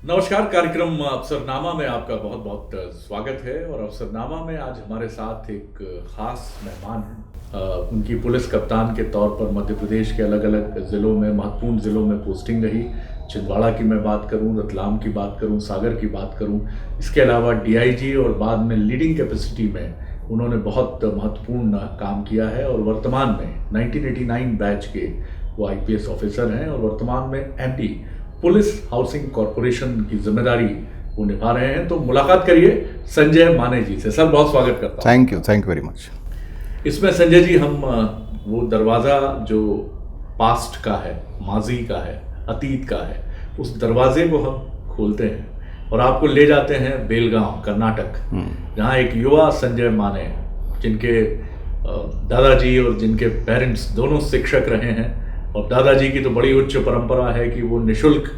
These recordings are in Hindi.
नमस्कार। कार्यक्रम अफसरनामा में आपका बहुत बहुत स्वागत है। और अफसरनामा में आज हमारे साथ एक खास मेहमान हैं। उनकी पुलिस कप्तान के तौर पर मध्य प्रदेश के अलग अलग ज़िलों में, महत्वपूर्ण ज़िलों में पोस्टिंग रही। छिंदवाड़ा की मैं बात करूं, रतलाम की बात करूं, सागर की बात करूं। इसके अलावा डीआईजी और बाद में लीडिंग कैपेसिटी में उन्होंने बहुत महत्वपूर्ण काम किया है। और वर्तमान में 1989 बैच के वो आईपीएस ऑफिसर हैं और वर्तमान में एमडी पुलिस हाउसिंग कॉरपोरेशन की जिम्मेदारी वो निभा रहे हैं। तो मुलाकात करिए संजय माने जी से। सर, बहुत स्वागत करता हूँ। Thank you very much. इसमें संजय जी, हम वो दरवाज़ा जो पास्ट का है, माजी का है, अतीत का है, उस दरवाजे को हम खोलते हैं और आपको ले जाते हैं बेलगांव, कर्नाटक, जहाँ एक युवा संजय माने, जिनके दादाजी और जिनके पेरेंट्स दोनों शिक्षक रहे हैं। और दादाजी की तो बड़ी उच्च परंपरा है कि वो निशुल्क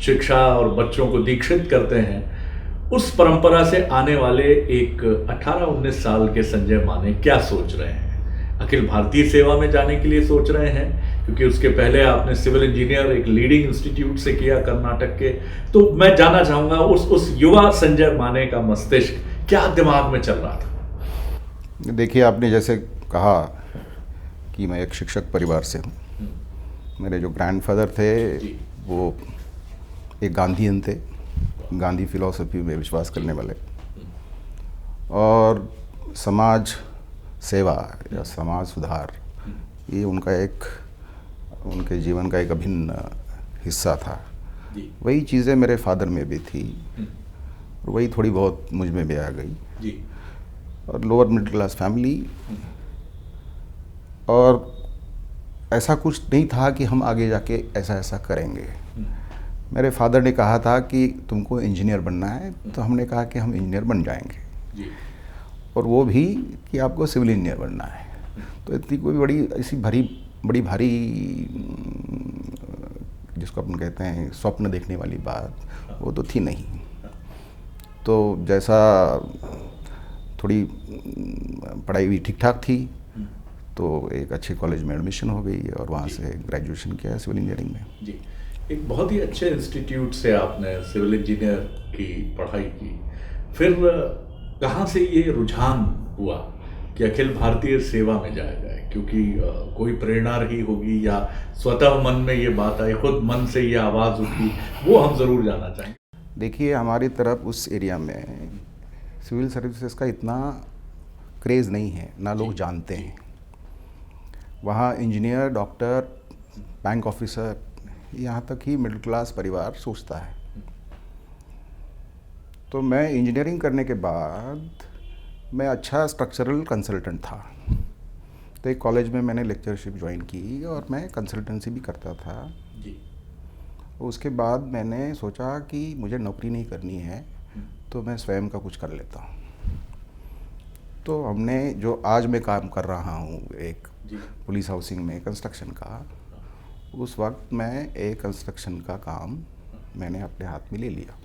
शिक्षा और बच्चों को दीक्षित करते हैं। उस परंपरा से आने वाले एक 18-19 साल के संजय माने क्या सोच रहे हैं? अखिल भारतीय सेवा में जाने के लिए सोच रहे हैं, क्योंकि उसके पहले आपने सिविल इंजीनियर एक लीडिंग इंस्टीट्यूट से किया कर्नाटक के। तो मैं जानना चाहूँगा उस युवा संजय माने का मस्तिष्क क्या दिमाग में चल रहा था? देखिए, आपने जैसे कहा कि मैं एक शिक्षक परिवार से हूँ। मेरे जो ग्रैंडफादर थे वो एक गांधीयन थे, गांधी फिलॉसफी में विश्वास करने वाले, और समाज सेवा या समाज सुधार ये उनके जीवन का एक अभिन्न हिस्सा था। वही चीज़ें मेरे फादर में भी थी और वही थोड़ी बहुत मुझ में भी आ गई। और लोअर मिडिल क्लास फैमिली, और ऐसा कुछ नहीं था कि हम आगे जाके ऐसा ऐसा करेंगे। मेरे फादर ने कहा था कि तुमको इंजीनियर बनना है, तो हमने कहा कि हम इंजीनियर बन जाएंगे। और वो भी कि आपको सिविल इंजीनियर बनना है। तो इतनी कोई बड़ी भारी जिसको अपन कहते हैं स्वप्न देखने वाली बात वो तो थी नहीं। तो जैसा थोड़ी पढ़ाई भी ठीक ठाक थी, तो एक अच्छे कॉलेज में एडमिशन हो गई और वहाँ से ग्रेजुएशन किया सिविल इंजीनियरिंग में। जी, एक बहुत ही अच्छे इंस्टीट्यूट से आपने सिविल इंजीनियर की पढ़ाई की। फिर कहाँ से ये रुझान हुआ कि अखिल भारतीय सेवा में जाया जाए? क्योंकि कोई प्रेरणा रही होगी या स्वतः मन में ये बात आई, खुद मन से ये आवाज़ उठी, वो हम ज़रूर जानना चाहेंगे। देखिए, हमारी तरफ उस एरिया में सिविल सर्विसेज का इतना क्रेज़ नहीं है, ना लोग जानते हैं। वहाँ इंजीनियर, डॉक्टर, बैंक ऑफिसर, यहाँ तक ही मिडिल क्लास परिवार सोचता है। तो मैं इंजीनियरिंग करने के बाद मैं अच्छा स्ट्रक्चरल कंसल्टेंट था। तो एक कॉलेज में मैंने लेक्चरशिप ज्वाइन की और मैं कंसल्टेंसी भी करता था। उसके बाद मैंने सोचा कि मुझे नौकरी नहीं करनी है, तो मैं स्वयं का कुछ कर लेता हूँ। तो हमने जो आज मैं काम कर रहा हूँ एक पुलिस हाउसिंग में कंस्ट्रक्शन का, उस वक्त मैं एक कंस्ट्रक्शन का काम मैंने अपने हाथ में ले लिया।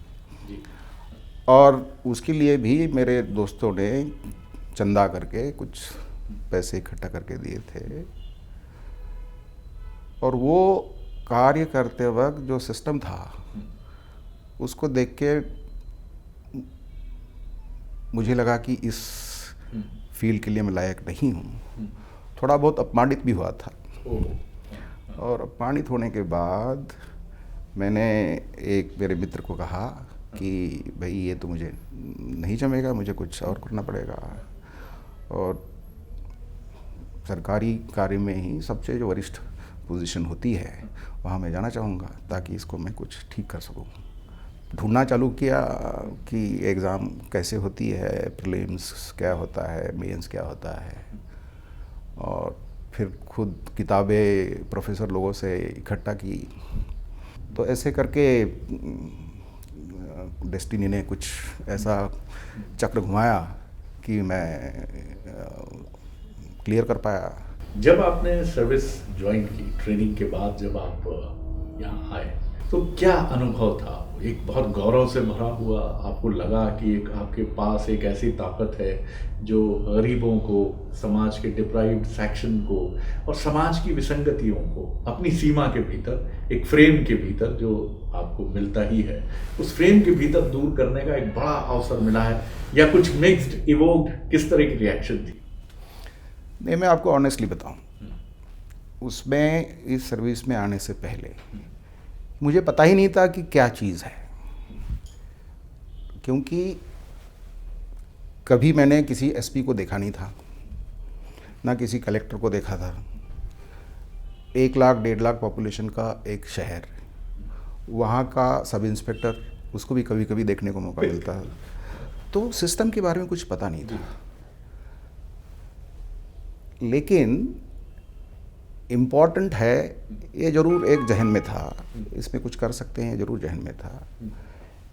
और उसके लिए भी मेरे दोस्तों ने चंदा करके कुछ पैसे इकट्ठा करके दिए थे। और वो कार्य करते वक्त जो सिस्टम था उसको देख के मुझे लगा कि इस फील्ड के लिए मैं लायक नहीं हूँ। थोड़ा बहुत अपमानित भी हुआ था। और अपमानित होने के बाद मैंने एक मेरे मित्र को कहा कि भाई ये तो मुझे नहीं जमेगा, मुझे कुछ और करना पड़ेगा। और सरकारी कार्य में ही सबसे जो वरिष्ठ पोजीशन होती है वहाँ मैं जाना चाहूँगा, ताकि इसको मैं कुछ ठीक कर सकूँ। ढूंढना चालू किया कि एग्ज़ाम कैसे होती है, प्रीलिम्स क्या होता है, मेंस क्या होता है। और फिर खुद किताबें प्रोफेसर लोगों से इकट्ठा की। तो ऐसे करके डेस्टिनी ने कुछ ऐसा चक्र घुमाया कि मैं क्लियर कर पाया। जब आपने सर्विस ज्वाइन की, ट्रेनिंग के बाद जब आप यहाँ आए, तो क्या अनुभव था एक बहुत गौरव से भरा हुआ आपको लगा कि एक आपके पास एक ऐसी ताकत है जो गरीबों को, समाज के डिप्राइव्ड सेक्शन को और समाज की विसंगतियों को अपनी सीमा के भीतर, एक फ्रेम के भीतर जो आपको मिलता ही है, उस फ्रेम के भीतर दूर करने का एक बड़ा अवसर मिला है, या कुछ मिक्स्ड इवोक्ड, किस तरह की रिएक्शन थी? नहीं, मैं आपको ऑनेस्टली बताऊं, उसमें इस सर्विस में आने से पहले मुझे पता ही नहीं था कि क्या चीज़ है, क्योंकि कभी मैंने किसी एसपी को देखा नहीं था, ना किसी कलेक्टर को देखा था। 1 लाख 1.5 लाख पॉपुलेशन का एक शहर, वहाँ का सब इंस्पेक्टर, उसको भी कभी कभी देखने को मौका मिलता है, तो सिस्टम के बारे में कुछ पता नहीं था। लेकिन इम्पॉर्टेंट है, ये ज़रूर एक जहन में था, इसमें कुछ कर सकते हैं, ज़रूर जहन में था।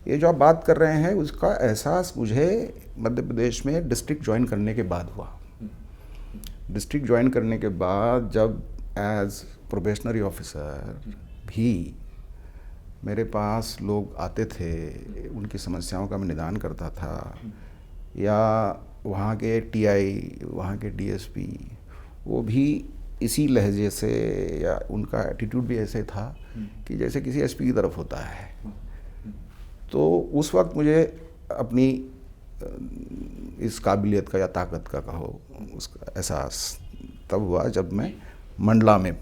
ये जो आप बात कर रहे हैं उसका एहसास मुझे मध्य प्रदेश में डिस्ट्रिक्ट ज्वाइन करने के बाद हुआ। डिस्ट्रिक्ट ज्वाइन करने के बाद जब एज प्रोबेशनरी ऑफिसर भी मेरे पास लोग आते थे, उनकी समस्याओं का मैं निदान करता था, या वहाँ के टीआई, वहाँ के डीएसपी, वो भी इसी लहजे से, या उनका एटीट्यूड भी ऐसे था कि जैसे किसी एसपी की तरफ होता है। तो उस वक्त मुझे अपनी इस काबिलियत का या ताकत का कहो, उसका एहसास तब हुआ जब मैं मंडला में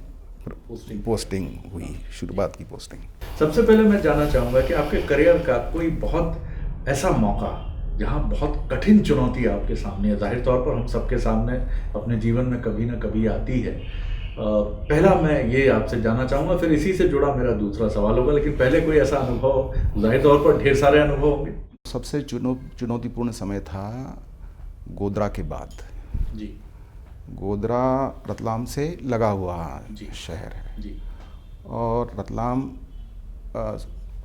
पोस्टिंग हुई, शुरुआत की पोस्टिंग। सबसे पहले मैं जानना चाहूँगा कि आपके करियर का कोई बहुत ऐसा मौका जहाँ बहुत कठिन चुनौती आपके सामने है, जाहिर तौर पर हम सबके सामने अपने जीवन में कभी ना कभी आती है। पहला मैं ये आपसे जानना चाहूँगा, फिर इसी से जुड़ा मेरा दूसरा सवाल होगा, लेकिन पहले कोई ऐसा अनुभव, जाहिर तौर पर ढेर सारे अनुभव होंगे। सबसे चुनौतीपूर्ण समय था गोधरा के बाद जी। गोधरा रतलाम से लगा हुआ शहर है जी। और रतलाम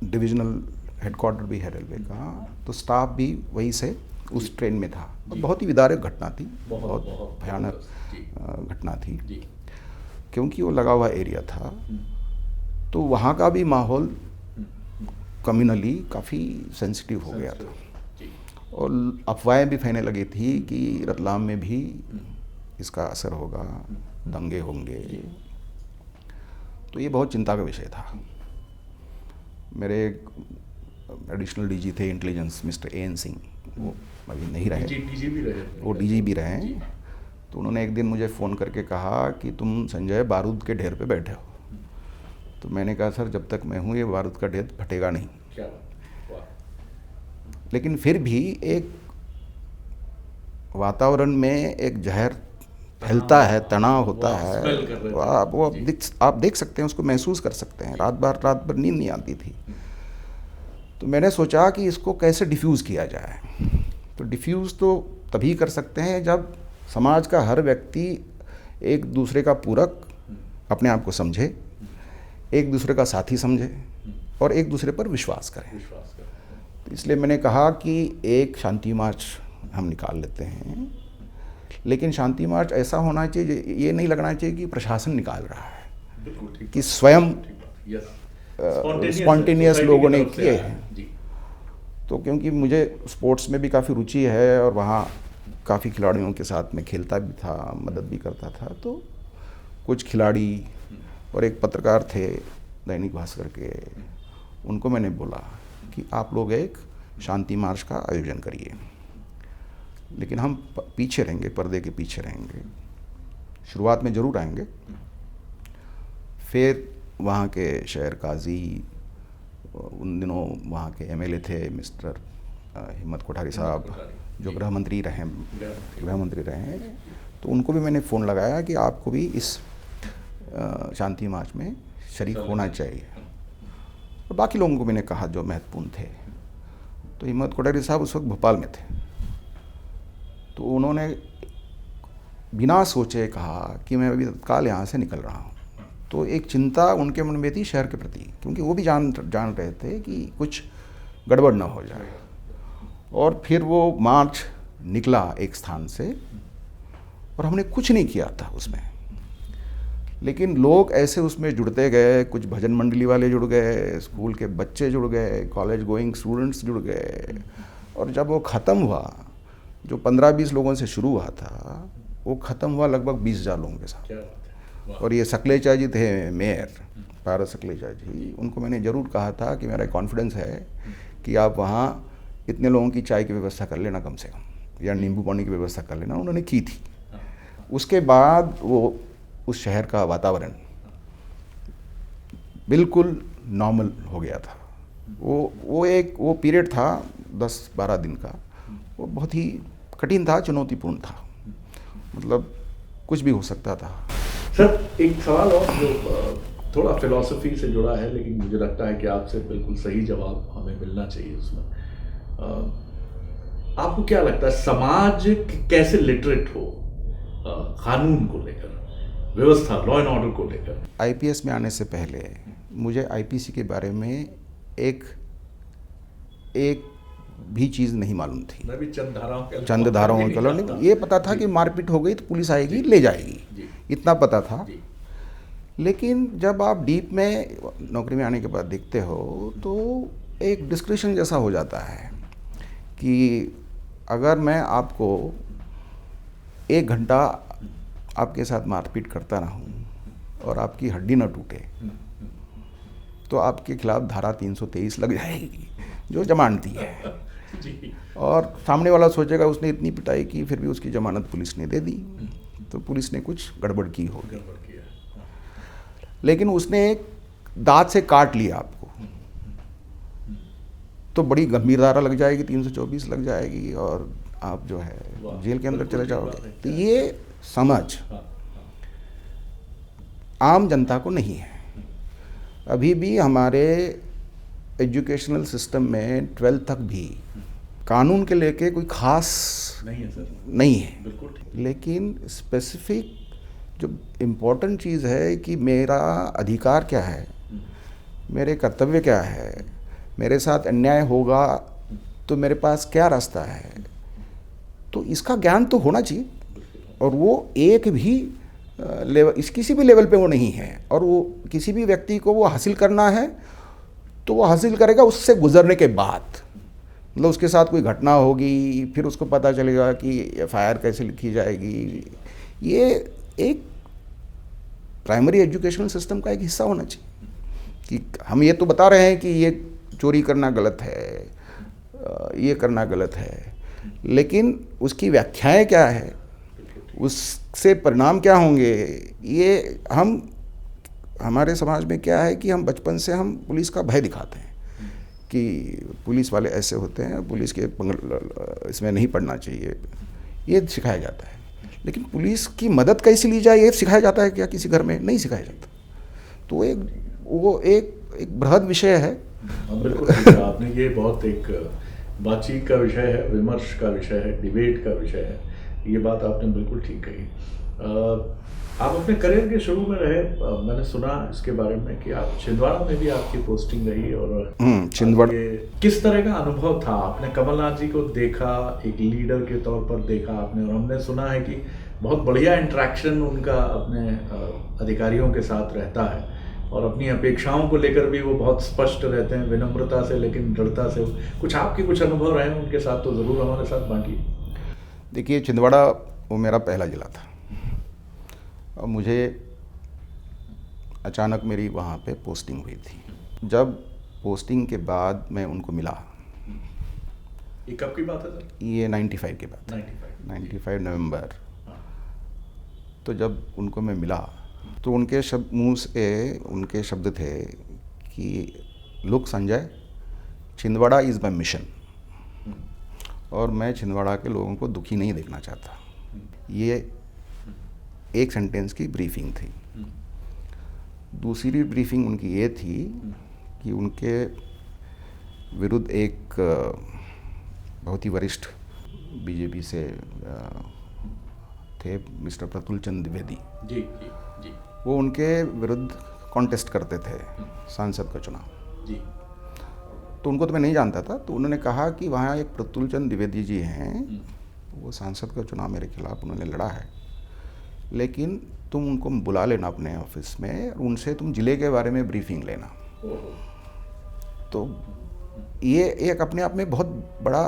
डिविजनल हेडक्वार्टर भी है रेलवे का, तो स्टाफ भी वहीं से उस ट्रेन में था। बहुत ही विदारक घटना थी, बहुत भयानक घटना थी, क्योंकि वो लगा हुआ एरिया था। तो वहाँ का भी माहौल कम्युनली काफ़ी सेंसिटिव हो गया था, और अफवाहें भी फैलने लगी थी कि रतलाम में भी इसका असर होगा, दंगे होंगे। तो ये बहुत चिंता का विषय था। मेरे एडिशनल डीजी थे इंटेलिजेंस, मिस्टर एन सिंह, वो अभी नहीं रहे, डीजी भी रहे, वो डीजी भी रहे। तो उन्होंने एक दिन मुझे फ़ोन करके कहा कि तुम संजय बारूद के ढेर पे बैठे हो। तो मैंने कहा सर, जब तक मैं हूँ ये बारूद का ढेर फटेगा नहीं। लेकिन फिर भी एक वातावरण में एक जहर फैलता है, तनाव होता है, वो आप देख सकते हैं, उसको महसूस कर सकते हैं। रात भर नींद नहीं आती थी। तो मैंने सोचा कि इसको कैसे डिफ्यूज़ किया जाए। तो डिफ्यूज़ तो तभी कर सकते हैं जब समाज का हर व्यक्ति एक दूसरे का पूरक अपने आप को समझे, एक दूसरे का साथी समझे और एक दूसरे पर विश्वास करें। तो इसलिए मैंने कहा कि एक शांति मार्च हम निकाल लेते हैं, लेकिन शांति मार्च ऐसा होना चाहिए, ये नहीं लगना चाहिए कि प्रशासन निकाल रहा है, कि स्वयं स्पॉन्टेनियस लोगों ने किए हैं। तो क्योंकि मुझे स्पोर्ट्स में भी काफ़ी रुचि है और वहाँ काफ़ी खिलाड़ियों के साथ में खेलता भी था, मदद भी करता था, तो कुछ खिलाड़ी और एक पत्रकार थे दैनिक भास्कर के, उनको मैंने बोला कि आप लोग एक शांति मार्च का आयोजन करिए, लेकिन हम पीछे रहेंगे, पर्दे के पीछे रहेंगे। शुरुआत में ज़रूर आएंगे। फिर वहाँ के शहर काजी, उन दिनों वहाँ के एमएलए थे मिस्टर हिम्मत कोठारी साहब, जो गृह मंत्री रहे, तो उनको भी मैंने फ़ोन लगाया कि आपको भी इस शांति मार्च में शरीक होना चाहिए। और बाकी लोगों को मैंने कहा जो महत्वपूर्ण थे। तो हिम्मत कोठारी साहब उस वक्त भोपाल में थे, तो उन्होंने बिना सोचे कहा कि मैं अभी तत्काल यहाँ से निकल रहा हूँ। तो एक चिंता उनके मन में थी शहर के प्रति, क्योंकि वो भी जान रहे थे कि कुछ गड़बड़ ना हो जाए। और फिर वो मार्च निकला एक स्थान से, और हमने कुछ नहीं किया था उसमें, लेकिन लोग ऐसे उसमें जुड़ते गए, कुछ भजन मंडली वाले जुड़ गए, स्कूल के बच्चे जुड़ गए, कॉलेज गोइंग स्टूडेंट्स जुड़ गए, और जब वो ख़त्म हुआ, जो 15-20 लोगों से शुरू हुआ था, वो ख़त्म हुआ लगभग 20,000 लोगों के साथ। और ये सकलेचा जी थे मेयर, पारस सकलेचा जी, उनको मैंने ज़रूर कहा था कि मेरा कॉन्फिडेंस है कि आप वहाँ इतने लोगों की चाय की व्यवस्था कर लेना कम से कम, या नींबू पानी की व्यवस्था कर लेना। उन्होंने की थी। उसके बाद वो उस शहर का वातावरण बिल्कुल नॉर्मल हो गया था। वो पीरियड था 10-12 दिन का, वो बहुत ही कठिन था, चुनौतीपूर्ण था, मतलब कुछ भी हो सकता था। सर, एक सवाल और जो थोड़ा फिलॉसफी से जुड़ा है, लेकिन मुझे लगता है कि आपसे बिल्कुल सही जवाब हमें मिलना चाहिए उसमें। आपको क्या लगता है समाज कैसे लिटरेट हो कानून को लेकर, व्यवस्था, लॉ एंड ऑर्डर को लेकर? आईपीएस में आने से पहले मुझे आईपीसी के बारे में एक भी चीज़ नहीं मालूम थी। मैं भी चंद धाराओं के लॉ, ये पता था कि मारपीट हो गई तो पुलिस आएगी, ले जाएगी, इतना पता था। लेकिन जब आप डीप में नौकरी में आने के बाद देखते हो तो एक डिस्क्रिप्शन जैसा हो जाता है कि अगर मैं आपको 1 घंटा आपके साथ मारपीट करता रहूं और आपकी हड्डी न टूटे तो आपके खिलाफ धारा 323 लग जाएगी, जो जमानती है। और सामने वाला सोचेगा उसने इतनी पिटाई की फिर भी उसकी जमानत पुलिस ने दे दी, तो पुलिस ने कुछ गड़बड़ की होगी। लेकिन उसने एक दांत से काट लिया आपको तो बड़ी गंभीर धारा लग जाएगी, 324 लग जाएगी, और आप जो है जेल के अंदर चले जाओगे। तो ये समझ आम जनता को नहीं है। अभी भी हमारे एजुकेशनल सिस्टम में 12th तक भी कानून के लेके कोई खास नहीं है सर, नहीं है। बिल्कुल। लेकिन स्पेसिफिक जो इम्पोर्टेंट चीज़ है कि मेरा अधिकार क्या है, मेरे कर्तव्य क्या है, मेरे साथ अन्याय होगा तो मेरे पास क्या रास्ता है, तो इसका ज्ञान तो होना चाहिए। और वो एक भी लेवल, किसी भी लेवल पे वो नहीं है, और वो किसी भी व्यक्ति को वो हासिल करना है तो वो हासिल करेगा उससे गुजरने के बाद। मतलब उसके साथ कोई घटना होगी, फिर उसको पता चलेगा कि एफआईआर कैसे लिखी जाएगी। ये एक प्राइमरी एजुकेशनल सिस्टम का एक हिस्सा होना चाहिए कि हम ये तो बता रहे हैं कि ये चोरी करना गलत है, ये करना गलत है, लेकिन उसकी व्याख्याएं क्या है, उससे परिणाम क्या होंगे। ये हमारे समाज में क्या है कि हम बचपन से हम पुलिस का भय दिखाते हैं कि पुलिस वाले ऐसे होते हैं, पुलिस के इसमें नहीं पड़ना चाहिए, ये सिखाया जाता है। लेकिन पुलिस की मदद कैसे ली जाए ये सिखाया जाता है क्या? किसी घर में नहीं सिखाया जाता। तो वो एक बृहद विषय है। बिल्कुल ठीक है आपने, ये बहुत एक बातचीत का विषय है, विमर्श का विषय है, डिबेट का विषय है। ये बात आपने बिल्कुल ठीक कही। आप अपने करियर के शुरू में रहे, मैंने सुना इसके बारे में कि आप छिंदवाड़ा में भी आपकी पोस्टिंग रही, और छिंदवाड़ा किस तरह का अनुभव था? आपने कमलनाथ जी को देखा, एक लीडर के तौर पर देखा आपने, और हमने सुना है कि बहुत बढ़िया इंटरेक्शन उनका अपने अधिकारियों के साथ रहता है, और अपनी अपेक्षाओं को लेकर भी वो बहुत स्पष्ट रहते हैं, विनम्रता से लेकिन दृढ़ता से। कुछ आपके कुछ अनुभव रहे हैं उनके साथ तो ज़रूर हमारे साथ बांटिए। देखिए, छिंदवाड़ा वो मेरा पहला ज़िला था, और मुझे अचानक मेरी वहाँ पे पोस्टिंग हुई थी। जब पोस्टिंग के बाद मैं उनको मिला, ये कब की बात है सर? ये 95 के बाद, 95 नवंबर। तो जब उनको मैं मिला तो उनके मुँह से उनके शब्द थे कि look Sanjay, Chhindwara is my mission, और मैं छिंदवाड़ा के लोगों को दुखी नहीं देखना चाहता। ये एक सेंटेंस की ब्रीफिंग थी। दूसरी ब्रीफिंग उनकी ये थी कि उनके विरुद्ध एक बहुत ही वरिष्ठ बीजेपी से थे मिस्टर प्रतुल चंद द्विवेदी जी, वो उनके विरुद्ध कॉन्टेस्ट करते थे सांसद का चुनाव जी। तो उनको तो मैं नहीं जानता था, तो उन्होंने कहा कि वहाँ एक प्रतुल चंद द्विवेदी जी हैं, वो सांसद का चुनाव मेरे खिलाफ उन्होंने लड़ा है, लेकिन तुम उनको बुला लेना अपने ऑफिस में, और उनसे तुम ज़िले के बारे में ब्रीफिंग लेना। तो ये एक अपने आप में बहुत बड़ा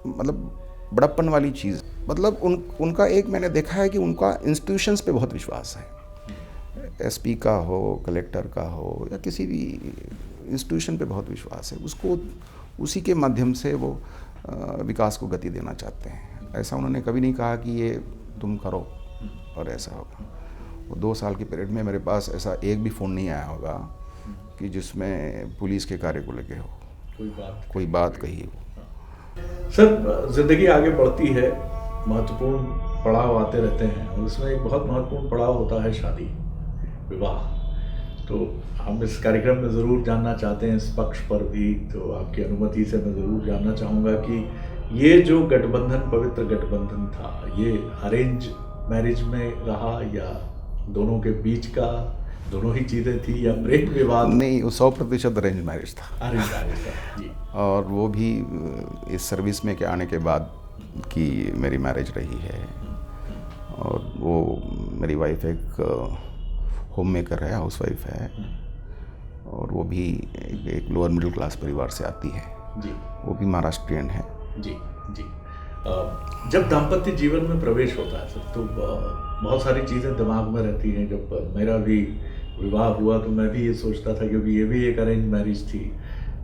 मतलब बड़प्पन वाली चीज़, मतलब उनका एक मैंने देखा है कि उनका इंस्टीट्यूशंस पे बहुत विश्वास है। एसपी का हो, कलेक्टर का हो, या किसी भी इंस्टीट्यूशन पे बहुत विश्वास है। उसको उसी के माध्यम से वो विकास को गति देना चाहते हैं। ऐसा उन्होंने कभी नहीं कहा कि ये तुम करो और ऐसा होगा। वो 2 साल की पीरियड में मेरे पास ऐसा एक भी फ़ोन नहीं आया होगा कि जिसमें पुलिस के कार्य को लेके हो कोई बात कही हो। सर, ज़िंदगी आगे बढ़ती है, महत्वपूर्ण पड़ाव आते रहते हैं, और उसमें एक बहुत महत्वपूर्ण पड़ाव होता है शादी, विवाह। तो हम इस कार्यक्रम में ज़रूर जानना चाहते हैं इस पक्ष पर भी, तो आपकी अनुमति से मैं ज़रूर जानना चाहूँगा कि ये जो गठबंधन, पवित्र गठबंधन था, ये अरेंज मैरिज में रहा या दोनों के बीच का, दोनों ही चीज़ें थी, या प्रेम विवाद? नहीं, वो 100% अरेंज मैरिज था। अरेंज मैरिज था जी। और वो भी इस सर्विस में के आने के बाद की मेरी मैरिज रही है। और वो मेरी वाइफ एक होम मेकर है, हाउस वाइफ है, और वो भी एक लोअर मिडिल क्लास परिवार से आती है जी। वो भी महाराष्ट्रियन है जी जी। जब दाम्पत्य जीवन में प्रवेश होता है सर, तो बहुत सारी चीज़ें दिमाग में रहती हैं। जब मेरा भी विवाह हुआ तो मैं भी ये सोचता था, क्योंकि ये भी एक अरेंज मैरिज थी,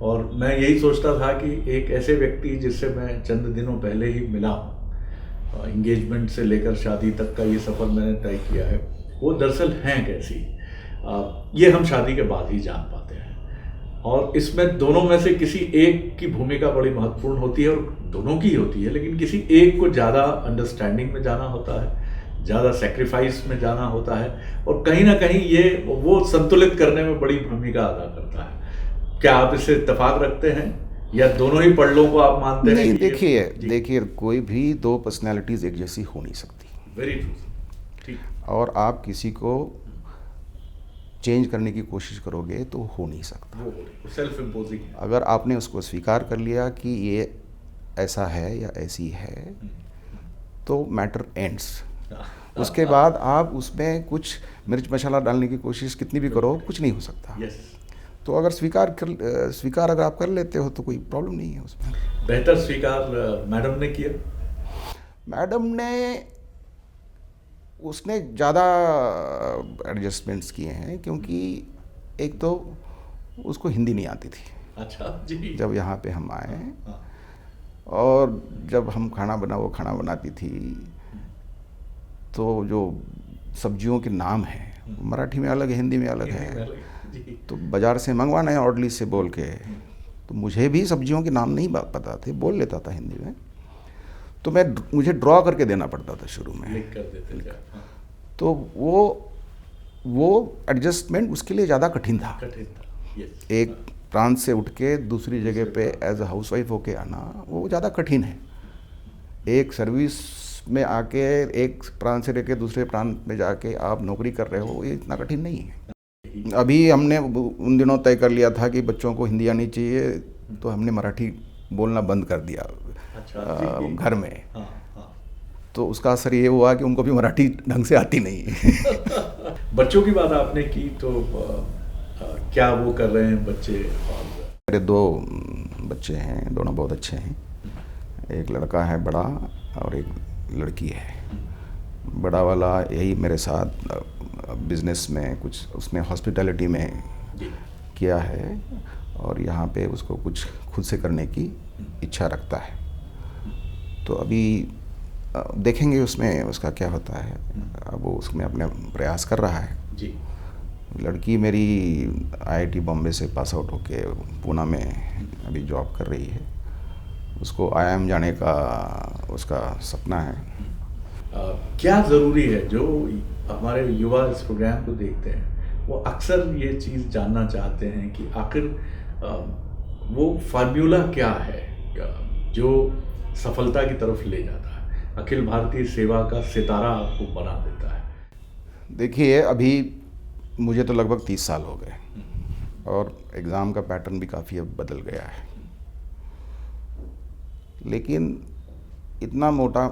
और मैं यही सोचता था कि एक ऐसे व्यक्ति जिससे मैं चंद दिनों पहले ही मिला हूँ, इंगेजमेंट से लेकर शादी तक का ये सफ़र मैंने तय किया है, वो दरअसल हैं कैसी, ये हम शादी के बाद ही जान पाते हैं। और इसमें दोनों में से किसी एक की भूमिका बड़ी महत्वपूर्ण होती है, और दोनों की होती है, लेकिन किसी एक को ज़्यादा अंडरस्टैंडिंग में जाना होता है, ज़्यादा सेक्रीफाइस में जाना होता है, और कहीं ना कहीं ये वो संतुलित करने में बड़ी भूमिका अदा करता है। क्या आप इससे इत्तेफाक रखते हैं, या दोनों ही पड़लों को आप मानते हैं? नहीं, देखिए कोई भी 2 पर्सनैलिटीज़ एक जैसी हो नहीं सकती। वेरी ट्रू, ठीक। और आप किसी को चेंज करने की कोशिश करोगे तो हो नहीं सकता। वो सेल्फ इम्पोजिंग है। अगर आपने उसको स्वीकार कर लिया कि ये ऐसा है या ऐसी है, तो मैटर एंड्स। उसके बाद आप उसमें कुछ मिर्च मसाला डालने की कोशिश कितनी भी करो, कुछ नहीं हो सकता। यस। तो अगर स्वीकार अगर आप कर लेते हो तो कोई प्रॉब्लम नहीं है उसमें। बेहतर स्वीकार मैडम ने किया? मैडम ने उसने ज़्यादा एडजस्टमेंट्स किए हैं, क्योंकि एक तो उसको हिंदी नहीं आती थी। अच्छा जी। जब यहाँ पे हम आए, हाँ। और जब हम वो खाना बनाती थी, तो जो सब्जियों के नाम हैं मराठी में अलग है, हिंदी में अलग है। तो बाज़ार से मंगवाना है ऑर्डली से बोल के, तो मुझे भी सब्जियों के नाम नहीं पता थे, बोल लेता था हिंदी में, तो मुझे ड्रॉ करके देना पड़ता था शुरू में, लिख कर देते थे। हाँ। तो वो एडजस्टमेंट उसके लिए ज़्यादा कठिन था। यस। एक प्रांत से उठ के दूसरी जगह पे एज अ हाउस वाइफ होके आना, वो ज़्यादा कठिन है। एक सर्विस में आके एक प्रांत से लेके दूसरे प्रांत में जाके आप नौकरी कर रहे हो, ये इतना कठिन नहीं है। अभी हमने उन दिनों तय कर लिया था कि बच्चों को हिंदी आनी चाहिए, तो हमने मराठी बोलना बंद कर दिया। अच्छा, घर में। हाँ, हाँ। तो उसका असर ये हुआ कि उनको भी मराठी ढंग से आती नहीं। बच्चों की बात आपने की, तो क्या वो कर रहे हैं बच्चे? और मेरे 2 बच्चे हैं, दोनों बहुत अच्छे हैं। एक लड़का है बड़ा, और एक लड़की है। बड़ा वाला यही मेरे साथ बिजनेस में कुछ उसने हॉस्पिटैलिटी में किया है, और यहाँ पे उसको कुछ खुद से करने की इच्छा रखता है। तो अभी देखेंगे उसमें उसका क्या होता है। अब वो उसमें अपने प्रयास कर रहा है जी। लड़की मेरी IIT बॉम्बे से पास आउट होके पूना में अभी जॉब कर रही है। उसको IIM जाने का उसका सपना है। क्या ज़रूरी है, जो हमारे युवा इस प्रोग्राम को देखते हैं वो अक्सर ये चीज़ जानना चाहते हैं कि आखिर वो फार्मूला क्या है जो सफलता की तरफ ले जाता है, अखिल भारतीय सेवा का सितारा आपको बना देता है? देखिए, अभी मुझे तो लगभग 30 साल हो गए, और एग्ज़ाम का पैटर्न भी काफ़ी अब बदल गया है, लेकिन इतना मोटे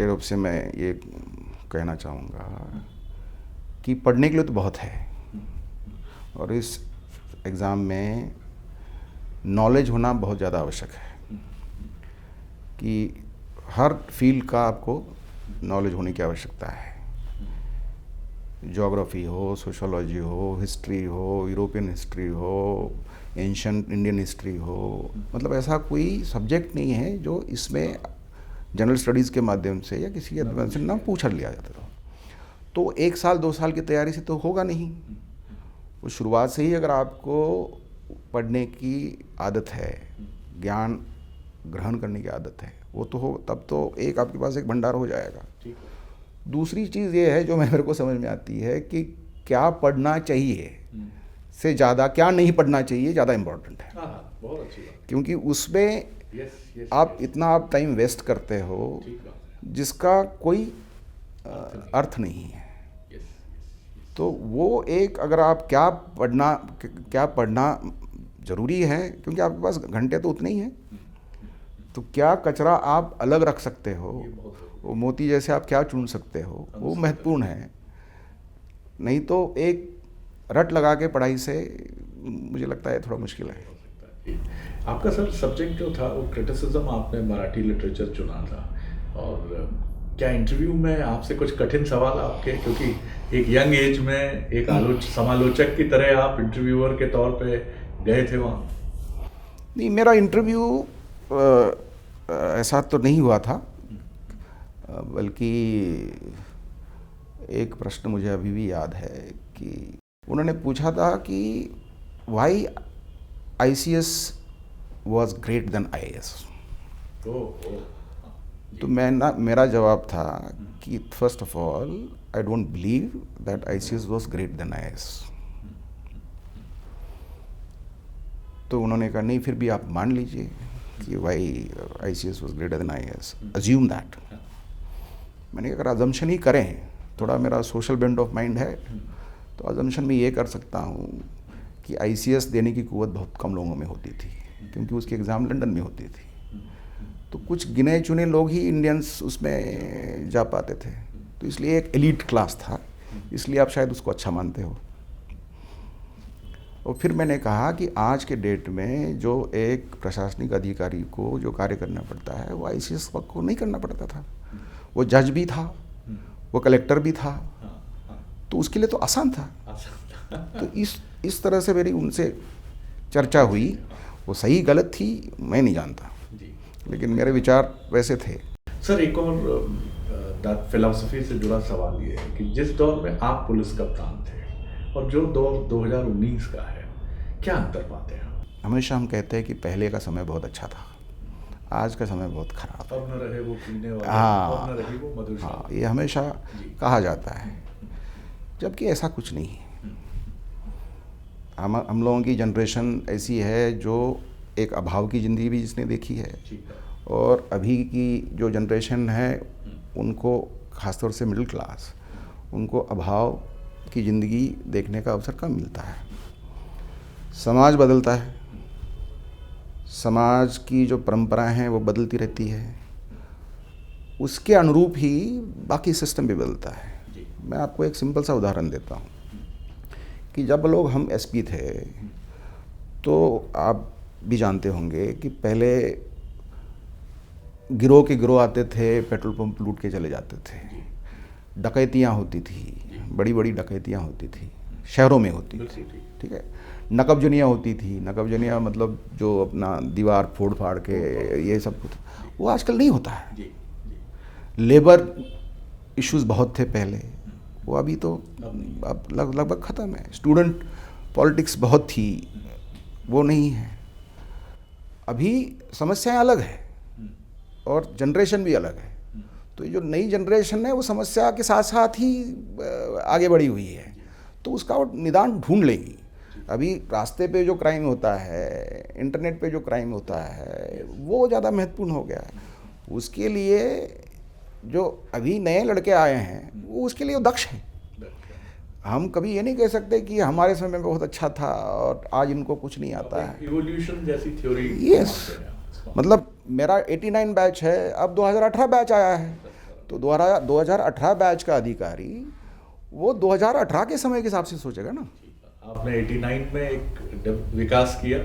रूप से मैं ये कहना चाहूँगा कि पढ़ने के लिए तो बहुत है, और इस एग्ज़ाम में नॉलेज होना बहुत ज़्यादा आवश्यक है कि हर फील्ड का आपको नॉलेज होने की आवश्यकता है। ज्योग्राफी हो, सोशोलॉजी हो, हिस्ट्री हो, यूरोपियन हिस्ट्री हो, एंशिएंट इंडियन हिस्ट्री हो, मतलब ऐसा कोई सब्जेक्ट नहीं है जो इसमें जनरल स्टडीज़ के माध्यम से या किसी के माध्यम से ना पूछा लिया जाता था। तो 1 साल 2 साल की तैयारी से तो होगा नहीं। वो शुरुआत से ही अगर आपको पढ़ने की आदत है, ज्ञान ग्रहण करने की आदत है, वो तो हो, तब तो एक आपके पास एक भंडार हो जाएगा। दूसरी चीज़ ये है जो मेरे को समझ में आती है कि क्या पढ़ना चाहिए से ज़्यादा क्या नहीं पढ़ना चाहिए ज़्यादा इम्पोर्टेंट है। बहुत अच्छी बात। क्योंकि उसमें आप इतना आप टाइम वेस्ट करते हो जिसका कोई अर्थ नहीं है। तो वो एक, अगर आप क्या पढ़ना ज़रूरी है, क्योंकि आपके पास घंटे तो उतने ही हैं, तो क्या कचरा आप अलग रख सकते हो, वो मोती जैसे आप क्या चुन सकते हो, वो महत्वपूर्ण है। नहीं तो एक रट लगा के पढ़ाई से मुझे लगता है थोड़ा मुश्किल है। आपका सर सब्जेक्ट जो था वो क्रिटिसिज्म, आपने मराठी लिटरेचर चुना था, और क्या इंटरव्यू में आपसे कुछ कठिन सवाल आपके, क्योंकि एक यंग एज में एक समालोचक की तरह आप इंटरव्यूअर के तौर पे गए थे वहाँ? नहीं, मेरा इंटरव्यू ऐसा तो नहीं हुआ था, बल्कि एक प्रश्न मुझे अभी भी याद है कि उन्होंने पूछा था कि why ICS was great than IAS। तो मेरा जवाब था कि first of all I don't believe that ICS was great than IAS। तो उन्होंने कहा नहीं, फिर भी आप मान लीजिए कि why ICS was greater than IAS, assume that. मैंने अगर अजम्पशन ही करें, थोड़ा मेरा सोशल बेंड ऑफ माइंड है, तो अजम्पशन में ये कर सकता हूँ कि ICS देने की कुव्वत बहुत कम लोगों में होती थी, क्योंकि उसकी एग्ज़ाम लंदन में होती थी। तो कुछ गिने चुने लोग ही इंडियंस उसमें जा पाते थे, तो इसलिए एक एलीट क्लास था, इसलिए आप शायद उसको अच्छा मानते हो। और फिर मैंने कहा कि आज के डेट में जो एक प्रशासनिक अधिकारी को जो कार्य करना पड़ता है वो ICS को नहीं करना पड़ता था। वो जज भी था, वो कलेक्टर भी था, तो उसके लिए तो आसान था। तो इस तरह से मेरी उनसे चर्चा हुई। वो सही गलत थी मैं नहीं जानता, लेकिन मेरे विचार वैसे थे। सर, एक और फिलॉसफी से जुड़ा सवाल ये है कि जिस दौर में आप पुलिस कप्तान थे और जो दौर 2019 का है, क्या अंतर पाते हैं? हमेशा हम कहते हैं कि पहले का समय बहुत अच्छा था, आज का समय बहुत खराब है। अब न रहे वो पीने वाले, हाँ, अब न रही वो मधुशाला। हाँ, ये हमेशा कहा जाता है, जबकि ऐसा कुछ नहीं है। हम लोगों की जनरेशन ऐसी है जो एक अभाव की ज़िंदगी भी जिसने देखी है, और अभी की जो जनरेशन है उनको, ख़ासतौर से मिडिल क्लास, उनको अभाव की ज़िंदगी देखने का अवसर कम मिलता है। समाज बदलता है, समाज की जो परंपराएं हैं वो बदलती रहती है, उसके अनुरूप ही बाकी सिस्टम भी बदलता है। मैं आपको एक सिंपल सा उदाहरण देता हूँ कि जब लोग हम SP थे तो आप भी जानते होंगे कि पहले गिरोह के गिरोह आते थे, पेट्रोल पंप लूट के चले जाते थे, डकैतियाँ होती थी, बड़ी बड़ी डकैतियाँ होती थी, शहरों में होती थी, ठीक है। नकबजनियाँ होती थी, नकबजनियाँ मतलब जो अपना दीवार फोड़ फाड़ के ये सब कुछ, वो आजकल नहीं होता है। लेबर इश्यूज़ बहुत थे पहले, वो अभी तो अब लगभग ख़त्म है। स्टूडेंट पॉलिटिक्स बहुत थी, वो नहीं है। अभी समस्याएं अलग है और जनरेशन भी अलग है। तो ये जो नई जनरेशन है वो समस्या के साथ साथ ही आगे बढ़ी हुई है, तो उसका वो निदान ढूंढ लेंगी। अभी रास्ते पे जो क्राइम होता है, इंटरनेट पे जो क्राइम होता है, वो ज़्यादा महत्वपूर्ण हो गया है। उसके लिए जो अभी नए लड़के आए हैं वो उसके लिए दक्ष हैं। हम कभी ये नहीं कह सकते कि हमारे समय में बहुत अच्छा था और आज इनको कुछ नहीं आता है। इवोल्यूशन जैसी थ्योरी। यस, मतलब मेरा 89 बैच है, अब 2018 बैच आया है, तो 2018 बैच का अधिकारी वो 2018 के समय के हिसाब से सोचेगा ना। आपने 89 में एक विकास किया,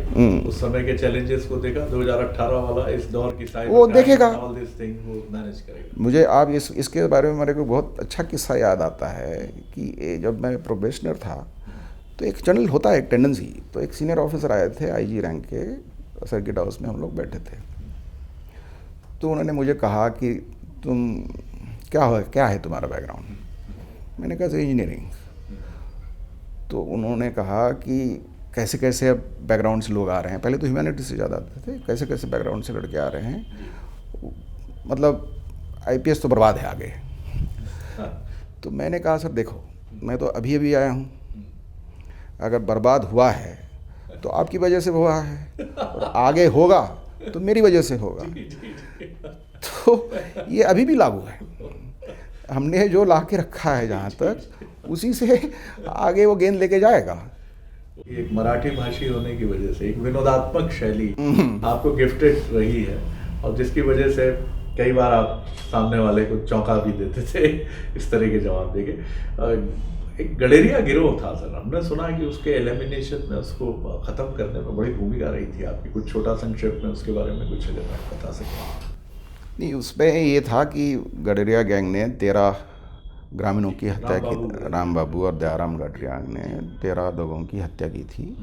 उस समय के चैलेंजेस को देखा, 2018 वाला इस दौर की साइड वो देखेगा, ऑल दिस थिंग वो मैनेज करेगा। मुझे आप इसके बारे में मेरे को बहुत अच्छा किस्सा याद आता है कि जब मैं प्रोबेशनर था तो एक चैनल होता है, एक टेंडेंसी, तो एक सीनियर ऑफिसर आए थे आईजी रैंक के, सर्किट हाउस में हम लोग बैठे थे, तो उन्होंने मुझे कहा कि तुम क्या है तुम्हारा बैकग्राउंड। मैंने कहा इंजीनियरिंग। तो उन्होंने कहा कि कैसे कैसे अब बैकग्राउंड से लोग आ रहे हैं, पहले तो ह्यूमैनिटी से ज़्यादा आते थे, कैसे कैसे बैकग्राउंड से लड़के आ रहे हैं, मतलब आईपीएस तो बर्बाद है आगे। तो मैंने कहा सर देखो, मैं तो अभी अभी आया हूँ, अगर बर्बाद हुआ है तो आपकी वजह से हुआ है, और आगे होगा तो मेरी वजह से होगा। तो ये अभी भी लागू है, हमने जो ला के रखा है जहाँ तक, उसी से आगे वो गेंद लेके जाएगा। एक मराठी भाषी होने की वजह से एक विनोदात्मक शैली आपको गिफ्टेड रही है, और जिसकी वजह से कई बार आप सामने वाले को चौंका भी देते थे इस तरह के जवाब देके। एक गडेरिया गिरोह था सर, हमने सुना कि उसके एलिमिनेशन में, उसको ख़त्म करने में बड़ी भूमिका रही थी आपकी। कुछ छोटा संक्षेप में उसके बारे में कुछ अगर आप बता सकें। नहीं, उसमें ये था कि गडेरिया गैंग ने 13 ग्रामीणों की हत्या की, राम बाबू और दयाराम गडेरिया ने 13 लोगों की हत्या की थी,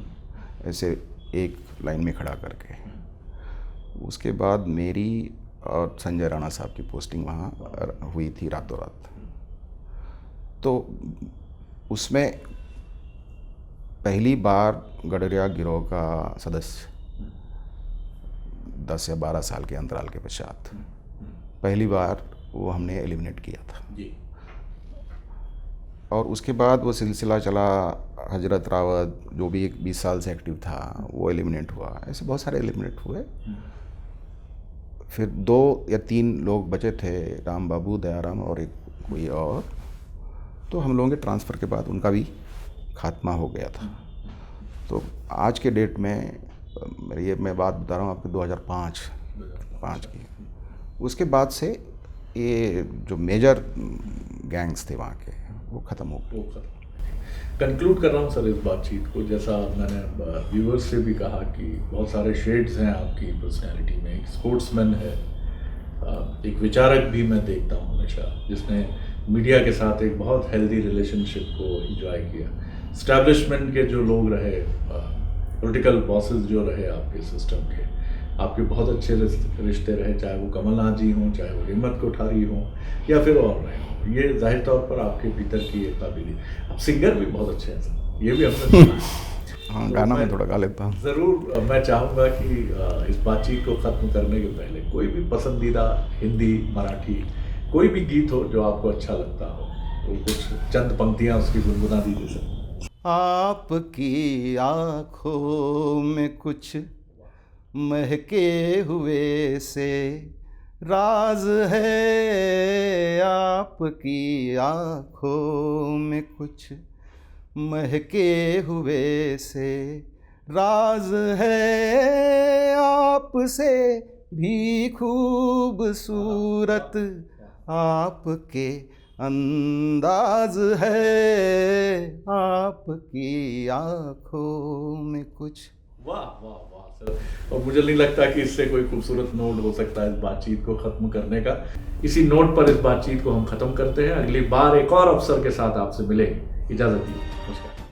ऐसे एक लाइन में खड़ा करके। उसके बाद मेरी और संजय राणा साहब की पोस्टिंग वहाँ हुई थी रातों रात। तो उसमें पहली बार गडेरिया गिरोह का सदस्य 10 या 12 साल के अंतराल के पश्चात पहली बार वो हमने एलिमिनेट किया था जी। और उसके बाद वो सिलसिला चला, हजरत रावत जो भी एक 20 साल से एक्टिव था वो एलिमिनेट हुआ, ऐसे बहुत सारे एलिमिनेट हुए। फिर 2 या 3 लोग बचे थे, राम बाबू, दयाराम और एक कोई और, तो हम लोगों के ट्रांसफ़र के बाद उनका भी खात्मा हो गया था। तो आज के डेट में ये मैं बात बता रहा हूँ आपको 2005 की, उसके बाद से ये जो मेजर गैंग्स थे वहाँ के वो ख़त्म हो गए। कंक्लूड कर रहा हूँ सर इस बातचीत को, जैसा मैंने व्यूअर्स से भी कहा कि बहुत सारे शेड्स हैं आपकी पर्सनैलिटी में। एक स्पोर्ट्समैन है, एक विचारक भी मैं देखता हूँ हमेशा, जिसने मीडिया के साथ एक बहुत हेल्दी रिलेशनशिप को एंजॉय किया। स्टैब्लिशमेंट के जो लोग रहे, पॉलिटिकल बॉसेस जो रहे आपके सिस्टम के, आपके बहुत अच्छे रिश्ते रहे, चाहे वो कमलनाथ जी हों, चाहे वो हिम्मत कोठारी हों, या फिर और रहे हों। ये जाहिर तौर पर आपके भीतर की एक काबिलियत। आप सिंगर भी बहुत अच्छे हैं सर, ये भी हमने सुना है। हाँ, गाना में थोड़ा गा लेता हूँ। ज़रूर मैं चाहूँगा कि इस बातचीत को ख़त्म करने के पहले कोई भी पसंदीदा हिंदी, मराठी कोई भी गीत हो जो आपको अच्छा लगता हो, तो कुछ चंद पंक्तियाँ उसकी गुनगुना दीजिए सर। आपकी आँखों में कुछ महके हुए से राज है, आपकी आँखों में कुछ महके हुए से राज है, आपसे भी खूबसूरत आपके अंदाज है, आपकी आँखों में कुछ। वाह वाह वाह सर, और मुझे नहीं लगता कि इससे कोई खूबसूरत नोट हो सकता है इस बातचीत को ख़त्म करने का। इसी नोट पर इस बातचीत को हम ख़त्म करते हैं। अगली बार एक और अवसर के साथ आपसे मिलेंगे। इजाज़त दीजिए, नमस्कार।